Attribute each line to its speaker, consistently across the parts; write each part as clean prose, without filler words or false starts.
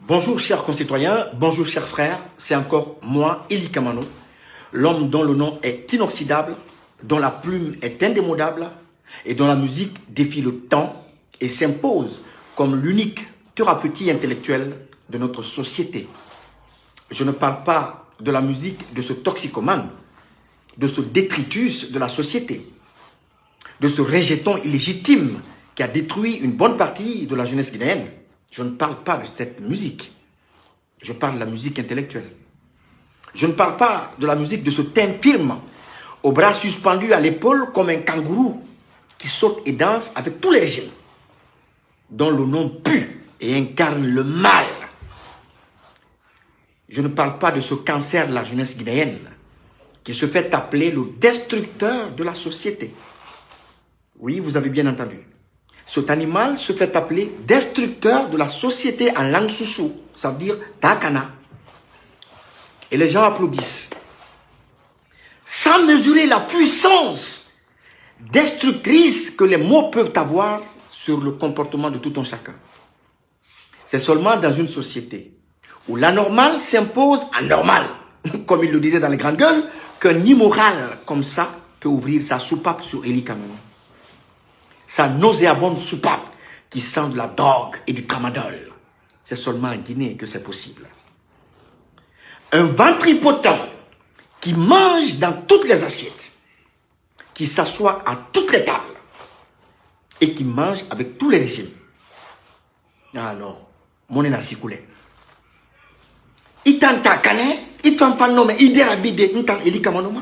Speaker 1: Bonjour chers concitoyens, bonjour chers frères, c'est encore moi, Eli Kamano, l'homme dont le nom est inoxydable, dont la plume est indémodable et dont la musique défie le temps et s'impose comme l'unique thérapeutique intellectuelle de notre société. Je ne parle pas de la musique de ce toxicomane, de ce détritus de la société, de ce rejeton illégitime qui a détruit une bonne partie de la jeunesse guinéenne. Je ne parle pas de cette musique. Je parle de la musique intellectuelle. Je ne parle pas de la musique de ce infirme, au bras suspendu à l'épaule comme un kangourou qui saute et danse avec tous les régimes, dont le nom pue et incarne le mal. Je ne parle pas de ce cancer de la jeunesse guinéenne qui se fait appeler le destructeur de la société. Oui, vous avez bien entendu. Cet animal se fait appeler destructeur de la société en langue soussou, ça veut dire Takana. Et les gens applaudissent. Sans mesurer la puissance destructrice que les mots peuvent avoir sur le comportement de tout un chacun. C'est seulement dans une société où l'anormal s'impose à normal, comme il le disait dans les grandes gueules, qu'un immoral comme ça peut ouvrir sa soupape sur Eli Kamano. Sa nauséabonde soupape qui sent de la drogue et du tramadol. C'est seulement en Guinée que c'est possible. Un ventripotent qui mange dans toutes les assiettes, qui s'assoit à toutes les tables et qui mange avec tous les régimes. Ah non, mon énassi coulé. Il t'entend canet, il t'entend nommer, il dérabide, il t'entend Eli Kamano.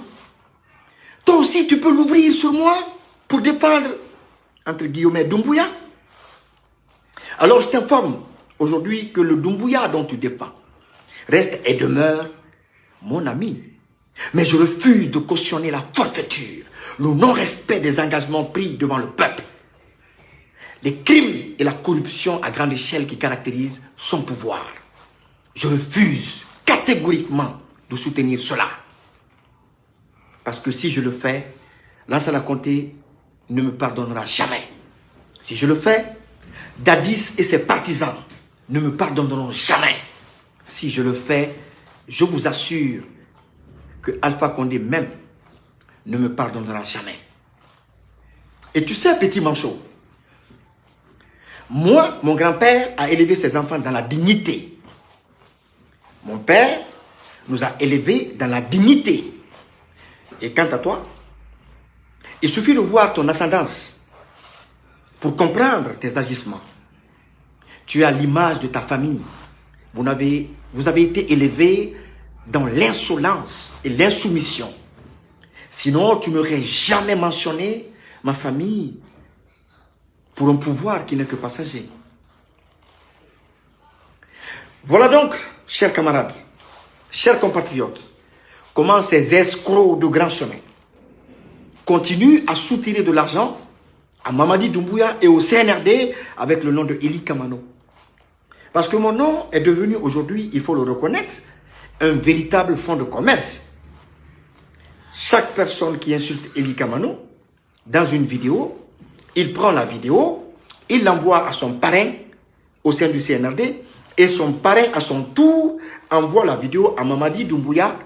Speaker 1: Toi aussi, tu peux l'ouvrir sur moi pour défendre entre guillemets, Doumbouya. Alors je t'informe aujourd'hui que le Doumbouya dont tu défends reste et demeure mon ami. Mais je refuse de cautionner la forfaiture, le non-respect des engagements pris devant le peuple, les crimes et la corruption à grande échelle qui caractérisent son pouvoir. Je refuse catégoriquement de soutenir cela. Parce que si je le fais, Lansana Conté ne me pardonnera jamais. Si je le fais, Dadis et ses partisans ne me pardonneront jamais. Si je le fais, je vous assure que Alpha Condé même ne me pardonnera jamais. Et tu sais, petit manchot, moi, mon grand-père a élevé ses enfants dans la dignité. Mon père nous a élevés dans la dignité. Et quant à toi, il suffit de voir ton ascendance pour comprendre tes agissements. Tu as l'image de ta famille. Vous avez été élevé dans l'insolence et l'insoumission. Sinon, tu n'aurais jamais mentionné ma famille pour un pouvoir qui n'est que passager. Voilà donc, chers camarades, chers compatriotes, comment ces escrocs de grand chemin continue à soutirer de l'argent à Mamadi Doumbouya et au CNRD avec le nom de Eli Kamano. Parce que mon nom est devenu aujourd'hui, il faut le reconnaître, un véritable fonds de commerce. Chaque personne qui insulte Eli Kamano, dans une vidéo, il prend la vidéo, il l'envoie à son parrain au sein du CNRD et son parrain à son tour envoie la vidéo à Mamadi Doumbouya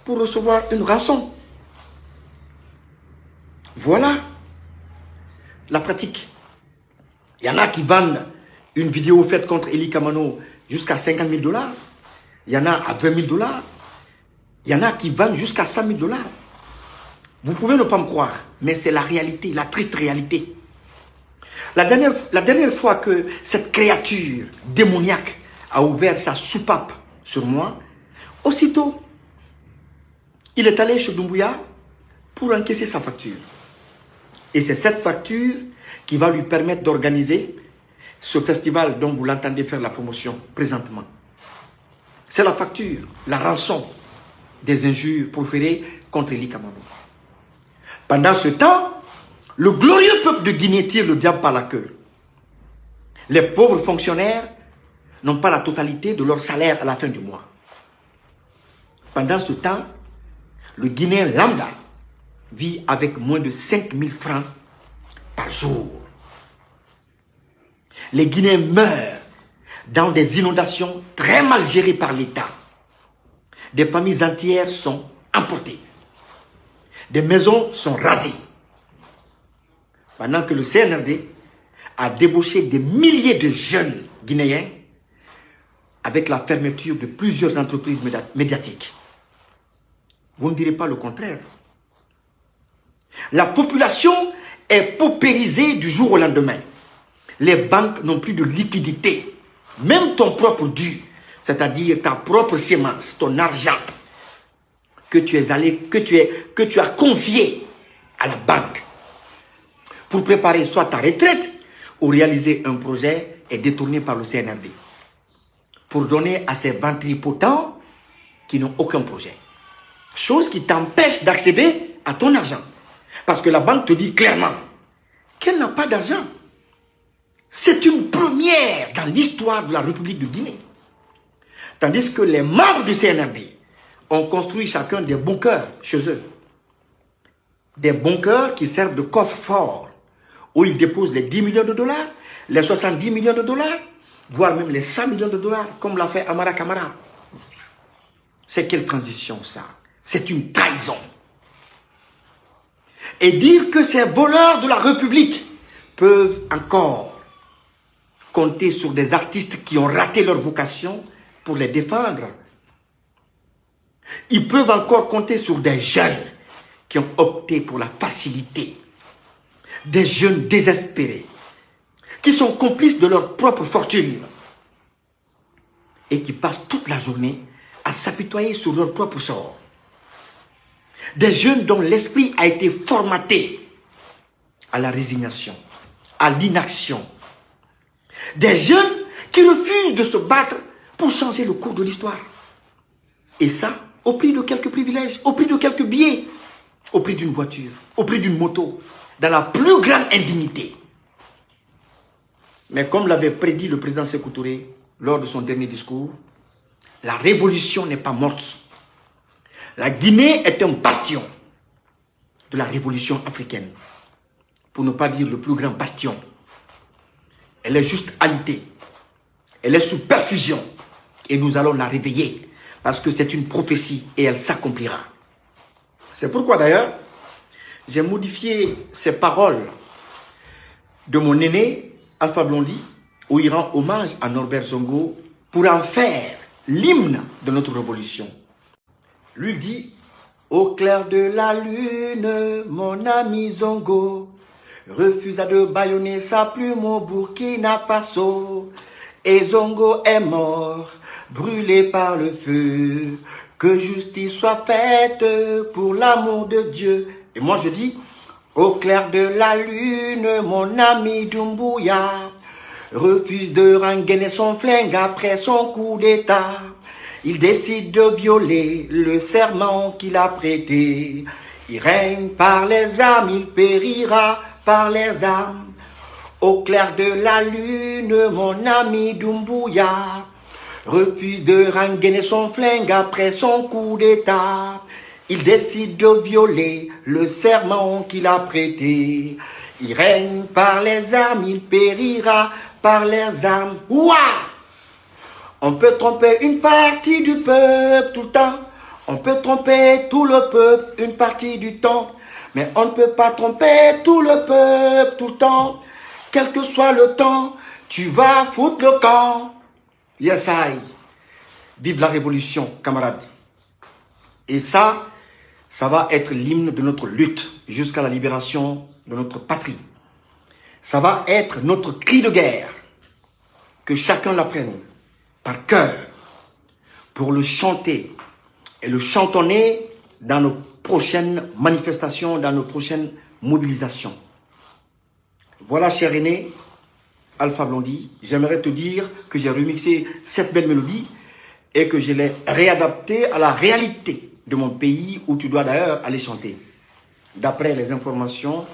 Speaker 1: pour recevoir une rançon. Voilà la pratique. Il y en a qui vendent une vidéo faite contre Eli Kamano jusqu'à 50 000 $. Il y en a à 20 000 $. Il y en a qui vendent jusqu'à 100 000 $. Vous pouvez ne pas me croire, mais c'est la réalité, la triste réalité. La dernière fois que cette créature démoniaque a ouvert sa soupape sur moi, aussitôt, il est allé chez Doumbouya pour encaisser sa facture. Et c'est cette facture qui va lui permettre d'organiser ce festival dont vous l'entendez faire la promotion présentement. C'est la facture, la rançon des injures proférées contre Eli Kamano. Pendant ce temps, le glorieux peuple de Guinée tire le diable par la queue. Les pauvres fonctionnaires n'ont pas la totalité de leur salaire à la fin du mois. Pendant ce temps, le Guinéen lambda vit avec moins de 5 000 francs par jour. Les Guinéens meurent dans des inondations très mal gérées par l'État. Des familles entières sont emportées. Des maisons sont rasées. Pendant que le CNRD a débauché des milliers de jeunes Guinéens avec la fermeture de plusieurs entreprises médiatiques. Vous ne direz pas le contraire. La population est paupérisée du jour au lendemain. Les banques n'ont plus de liquidité. Même ton propre dû, c'est-à-dire ta propre sémence, ton argent que tu as confié à la banque pour préparer soit ta retraite ou réaliser un projet est détourné par le CNRD pour donner à ces ventripotents qui n'ont aucun projet. Chose qui t'empêche d'accéder à ton argent. Parce que la banque te dit clairement qu'elle n'a pas d'argent. C'est une première dans l'histoire de la République de Guinée. Tandis que les membres du CNRD ont construit chacun des bunkers chez eux. Des bunkers qui servent de coffre-fort, où ils déposent les 10 millions de dollars, les 70 millions de dollars, voire même les 100 millions de dollars, comme l'a fait Amara Kamara. C'est quelle transition ça? C'est une trahison. Et dire que ces voleurs de la République peuvent encore compter sur des artistes qui ont raté leur vocation pour les défendre. Ils peuvent encore compter sur des jeunes qui ont opté pour la facilité. Des jeunes désespérés, qui sont complices de leur propre fortune et qui passent toute la journée à s'apitoyer sur leur propre sort. Des jeunes dont l'esprit a été formaté à la résignation, à l'inaction. Des jeunes qui refusent de se battre pour changer le cours de l'histoire. Et ça, au prix de quelques privilèges, au prix de quelques billets, au prix d'une voiture, au prix d'une moto, dans la plus grande indignité. Mais comme l'avait prédit le président Sékou Touré lors de son dernier discours, la révolution n'est pas morte. La Guinée est un bastion de la révolution africaine. Pour ne pas dire le plus grand bastion. Elle est juste alitée. Elle est sous perfusion. Et nous allons la réveiller. Parce que c'est une prophétie et elle s'accomplira. C'est pourquoi d'ailleurs, j'ai modifié ces paroles de mon aîné, Alpha Blondy, où il rend hommage à Norbert Zongo pour en faire l'hymne de notre révolution. Lui dit, au clair de la lune, mon ami Zongo refusa de bâillonner sa plume au Burkina Faso. Et Zongo est mort, brûlé par le feu. Que justice soit faite pour l'amour de Dieu. Et moi je dis, au clair de la lune, mon ami Doumbouya refuse de rengainer son flingue après son coup d'état. Il décide de violer le serment qu'il a prêté. Il règne par les armes, il périra par les armes. Au clair de la lune, mon ami Doumbouya refuse de rengainer son flingue après son coup d'état. Il décide de violer le serment qu'il a prêté. Il règne par les armes, il périra par les armes. Ouah! On peut tromper une partie du peuple tout le temps. On peut tromper tout le peuple une partie du temps. Mais on ne peut pas tromper tout le peuple tout le temps. Quel que soit le temps, tu vas foutre le camp. Yes, I. Vive la révolution, camarades. Et ça va être l'hymne de notre lutte jusqu'à la libération de notre patrie. Ça va être notre cri de guerre. Que chacun l'apprenne par cœur pour le chanter et le chantonner dans nos prochaines manifestations, dans nos prochaines mobilisations. Voilà, cher aîné, Alpha Blondy, j'aimerais te dire que j'ai remixé cette belle mélodie et que je l'ai réadaptée à la réalité de mon pays où tu dois d'ailleurs aller chanter, d'après les informations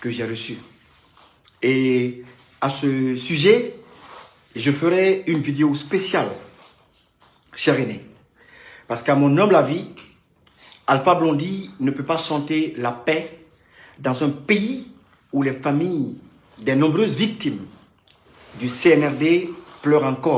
Speaker 1: que j'ai reçues. Et à ce sujet, je ferai une vidéo spéciale, cher aîné, parce qu'à mon humble avis, Alpha Blondy ne peut pas chanter la paix dans un pays où les familles des nombreuses victimes du CNRD pleurent encore.